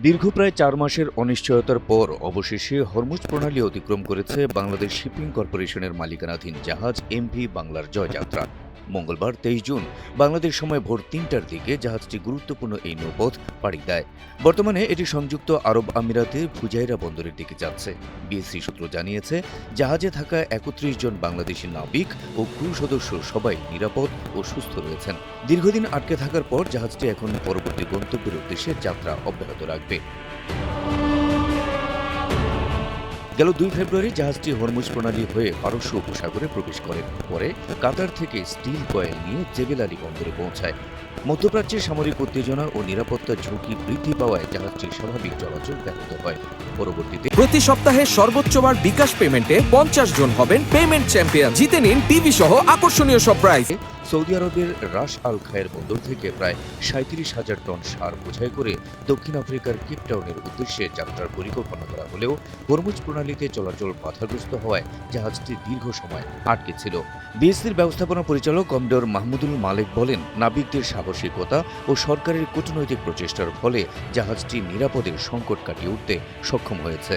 দীর্ঘ প্রায় ৪ মাসের অনিশ্চয়তার পর অবশেষে হরমুজ প্রণালী অতিক্রম করেছে বাংলাদেশ শিপিং কর্পোরেশনের মালিকানাধীন জাহাজ এমভি বাংলার জয়যাত্রা। মঙ্গলবার ২৩ জুন বাংলাদেশ সময় ভোর ৩টার দিকে জাহাজটি গুরুত্বপূর্ণ এই নৌপথ পাড়ি দেয়। বর্তমানে এটি সংযুক্ত আরব আমিরাতের ফুজাইরা বন্দরের দিকে যাচ্ছে। বিএসসি সূত্র জানিয়েছে, জাহাজে থাকা ৩১ জন বাংলাদেশি নাবিক ও ক্রু সদস্য সবাই নিরাপদ ও সুস্থ রয়েছেন। দীর্ঘদিন আটকে থাকার পর জাহাজটি এখন পরবর্তী গন্তব্যের উদ্দেশ্যে যাত্রা অব্যাহত রাখবে। গেল ২ ফেব্রুয়ারি জাহাজটি হরমুজ প্রণালী হয়ে পারস্য উপসাগরে প্রবেশ করে। পরে কাতার থেকে স্টিল কয়েল নিয়ে জেবেল আলী বন্দরে পৌঁছায়। মধ্যপ্রাচ্যে সামরিক উত্তেজনা ও নিরাপত্তার ঝুঁকি বৃদ্ধি পাওয়ায় জাহাজটির স্বাভাবিক চলাচল ব্যাহত হয়। পরবর্তীতে প্রতি সপ্তাহে সর্বোচ্চবার বিকাশ পেমেন্টে ৫০ জন হবেন পেমেন্ট চ্যাম্পিয়ন। জিতে নিন টিভি সহ আকর্ষণীয় সব প্রাইজ। সৌদি আরবের রাস আল খায়ের বন্দর থেকে প্রায় ৩৭,০০০ টন সার বোঝাই করে দক্ষিণ আফ্রিকার কেপটাউনের উদ্দেশ্যে যাত্রার পরিকল্পনা করা হলেও হরমুজ প্রণালীতে চলাচল বাধাগ্রস্ত হওয়ায় জাহাজটি দীর্ঘ সময় আটকে ছিল। বিএসসির ব্যবস্থাপনা পরিচালক কমডোর মাহমুদুল মালেক বলেন, নাবিকদের সাহসিকতা ও সরকারের কূটনৈতিক প্রচেষ্টার ফলে জাহাজটি নিরাপদে সংকট কাটিয়ে উঠতে সক্ষম হয়েছে।